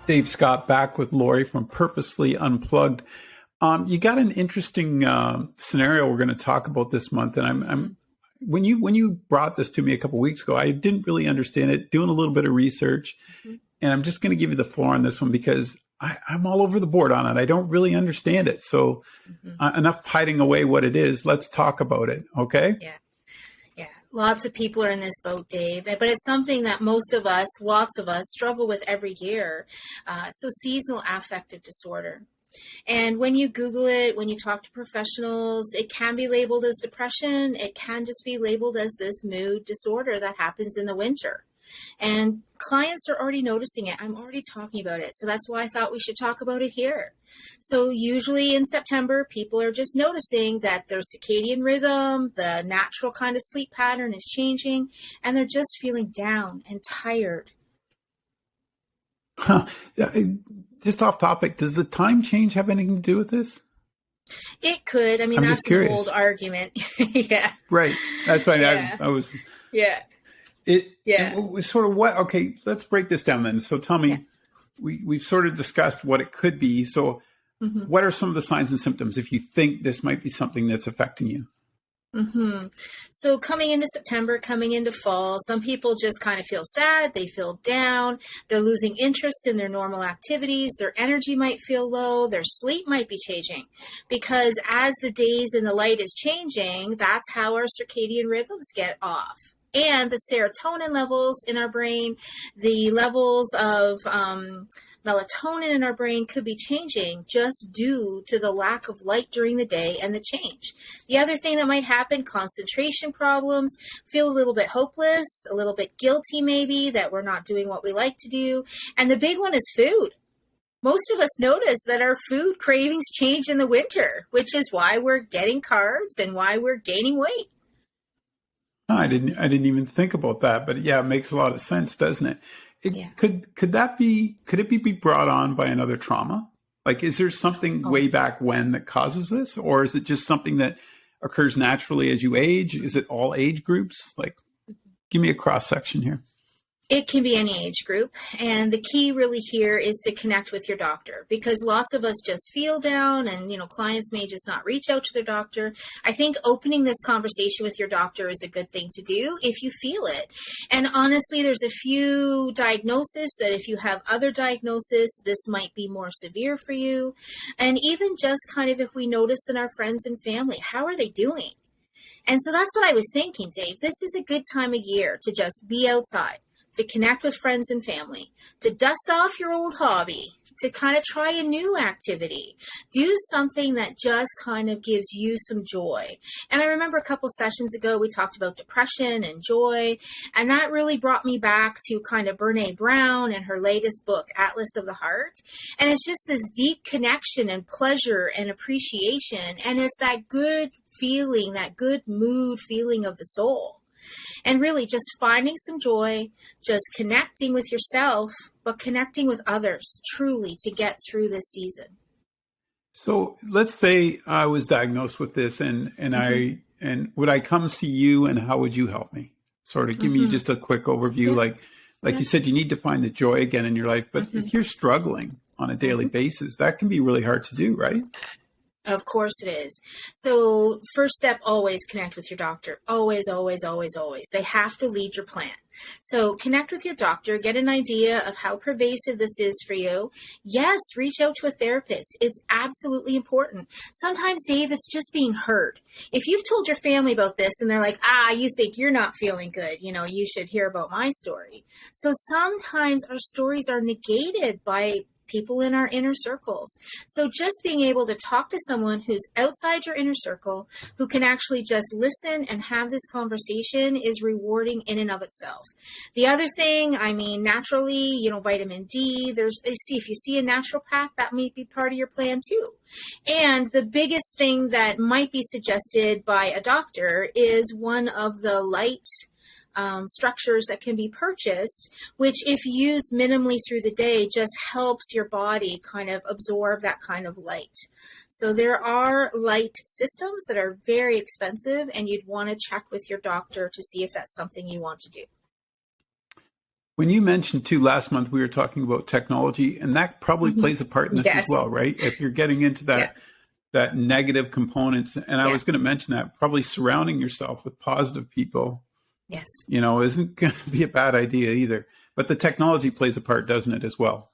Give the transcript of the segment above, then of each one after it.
Dave Scott back with Lori from Purposefully Unplugged. You got an interesting scenario we're going to talk about this month, and I'm when you brought this to me a couple of weeks ago, I didn't really understand it. Doing a little bit of research, and I'm just going to give you the floor on this one because I'm all over the board on it. I don't really understand it, so enough hiding away what it is. Let's talk about it, okay? Yeah. Yeah, lots of people are in this boat, Dave, but it's something that most of us, lots of us, struggle with every year. So seasonal affective disorder. And when you Google it, when you talk to professionals, it can be labeled as depression. It can just be labeled as this mood disorder that happens in the winter. And clients are already noticing it. I'm already talking about it. So that's why I thought we should talk about it here. So usually in September, people are just noticing that their circadian rhythm, the natural kind of sleep pattern is changing, and they're just feeling down and tired. Huh. Just off topic, does the time change have anything to do with this? It could. I mean, I'm that's just an curious. old argument. Yeah. Right. That's why Yeah. I was. Yeah. It was sort of what? Okay, let's break this down then. So tell me, Yeah. we've sort of discussed what it could be. So what are some of the signs and symptoms if you think this might be something that's affecting you? So coming into September, coming into fall, some people just kind of feel sad. They feel down. They're losing interest in their normal activities. Their energy might feel low. Their sleep might be changing because as the days and the light is changing, that's how our circadian rhythms get off. And the serotonin levels in our brain, the levels of melatonin in our brain could be changing just due to the lack of light during the day and the change. The other thing that might happen, concentration problems, feel a little bit hopeless, a little bit guilty maybe that we're not doing what we like to do. And the big one is food. Most of us notice that our food cravings change in the winter, which is why we're getting carbs and why we're gaining weight. I didn't even think about that, but yeah, it makes a lot of sense, doesn't it? Yeah. Could it be brought on by another trauma? Like, is there something way back when that causes this, or is it just something that occurs naturally as you age? Is it all age groups? Like, give me a cross section here. It can be any age group. And the key really here is to connect with your doctor because lots of us just feel down and, clients may just not reach out to their doctor. I think opening this conversation with your doctor is a good thing to do if you feel it. And honestly, there's a few diagnoses that if you have other diagnoses, this might be more severe for you. And even just kind of if we notice in our friends and family, how are they doing? And so that's what I was thinking, Dave. This is a good time of year to just be outside, to connect with friends and family, to dust off your old hobby, to kind of try a new activity, do something that just kind of gives you some joy. And I remember a couple sessions ago, we talked about depression and joy, and that really brought me back to kind of Brene Brown and her latest book, Atlas of the Heart. And it's just this deep connection and pleasure and appreciation, and it's that good feeling, that good mood feeling of the soul. And really just finding some joy, just connecting with yourself, but connecting with others truly to get through this season. So let's say I was diagnosed with this and would I come see you and how would you help me? Sort of give me just a quick overview. Like you said, you need to find the joy again in your life, but if you're struggling on a daily basis, that can be really hard to do, right? Of course it is. So first step, always connect with your doctor. Always, always, always, always. They have to lead your plan. So connect with your doctor, get an idea of how pervasive this is for you. Yes, reach out to a therapist. It's absolutely important. Sometimes, Dave, it's just being heard. If you've told your family about this and they're like, you think you're not feeling good, you should hear about my story. So sometimes our stories are negated by people in our inner circles. So just being able to talk to someone who's outside your inner circle, who can actually just listen and have this conversation is rewarding in and of itself. The other thing, naturally, vitamin D, if you see a naturopath, that might be part of your plan too. And the biggest thing that might be suggested by a doctor is one of the light structures that can be purchased, which if used minimally through the day just helps your body kind of absorb that kind of light. So there are light systems that are very expensive and you'd want to check with your doctor to see if that's something you want to do. When you mentioned too last month, we were talking about technology, and that probably plays a part in this as Yes. well, right? If you're getting into Yeah. that negative components, and I Yeah. was going to mention that probably surrounding yourself with positive people, Yes. isn't going to be a bad idea either. But the technology plays a part, doesn't it, as well?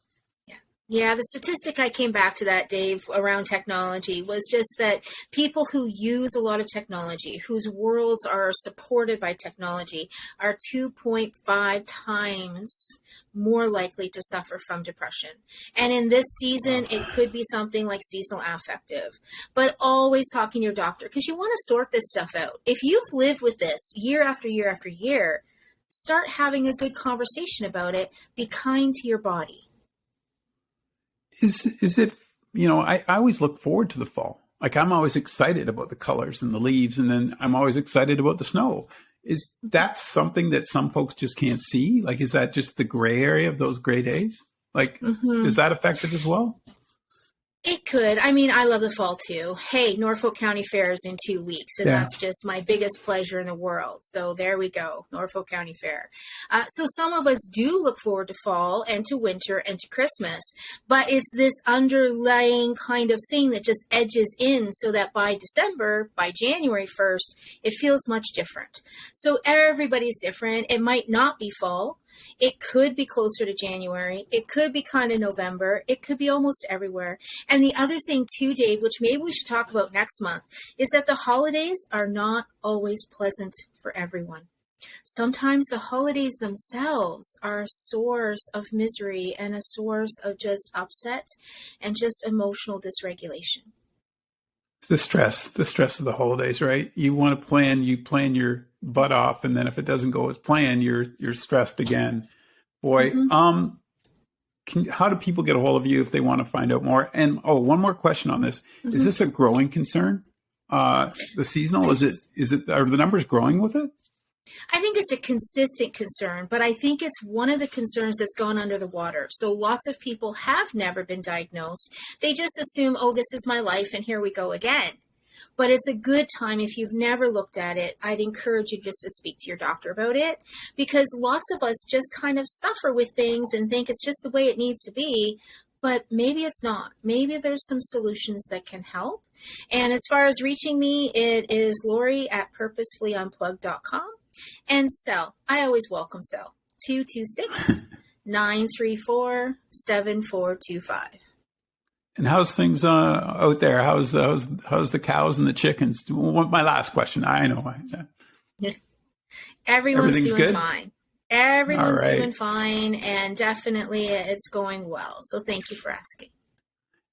Yeah, the statistic I came back to that, Dave, around technology was just that people who use a lot of technology, whose worlds are supported by technology, are 2.5 times more likely to suffer from depression. And in this season, it could be something like seasonal affective. But always talking to your doctor, because you want to sort this stuff out. If you've lived with this year after year after year, start having a good conversation about it. Be kind to your body. Is it, I always look forward to the fall. Like I'm always excited about the colors and the leaves, and then I'm always excited about the snow. Is that something that some folks just can't see? Like, is that just the gray area of those gray days? Like, does that affect it as well? It could. I mean, I love the fall too. Hey, Norfolk County Fair is in 2 weeks, and that's just my biggest pleasure in the world. So there we go, Norfolk County Fair. So some of us do look forward to fall and to winter and to Christmas, but it's this underlying kind of thing that just edges in so that by December, by January 1st, it feels much different. So everybody's different. It might not be fall. It could be closer to January. It could be kind of November. It could be almost everywhere. And the other thing too, Dave, which maybe we should talk about next month, is that the holidays are not always pleasant for everyone. Sometimes the holidays themselves are a source of misery and a source of just upset and just emotional dysregulation. The stress of the holidays, right? You plan your butt off, and then if it doesn't go as planned, you're stressed again. Boy, how do people get a hold of you if they want to find out more? And one more question on this: is this a growing concern? The seasonal, are the numbers growing with it? I think it's a consistent concern, but I think it's one of the concerns that's gone under the water. So lots of people have never been diagnosed. They just assume, oh, this is my life and here we go again. But it's a good time if you've never looked at it. I'd encourage you just to speak to your doctor about it, because lots of us just kind of suffer with things and think it's just the way it needs to be. But maybe it's not. Maybe there's some solutions that can help. And as far as reaching me, it is Lori at purposefullyunplugged.com. And cell, I always welcome cell, 226-934-7425. And how's things out there? How's the cows and the chickens? My last question. I know. Everyone's doing good? fine. Everyone's doing fine, and definitely it's going well. So thank you for asking.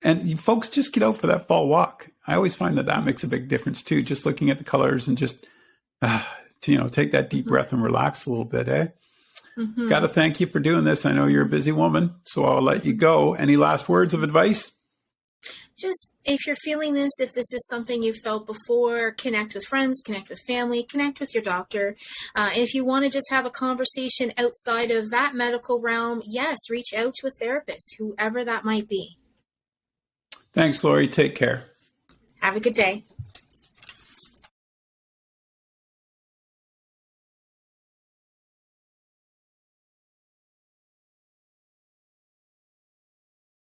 And you folks just get out for that fall walk. I always find that makes a big difference too. Just looking at the colors and just take that deep breath and relax a little bit, eh? Got to thank you for doing this. I know you're a busy woman, so I'll let you go. Any last words of advice? Just if you're feeling this, if this is something you've felt before, connect with friends, connect with family, connect with your doctor. And if you want to just have a conversation outside of that medical realm, yes, reach out to a therapist, whoever that might be. Thanks, Lori. Take care. Have a good day.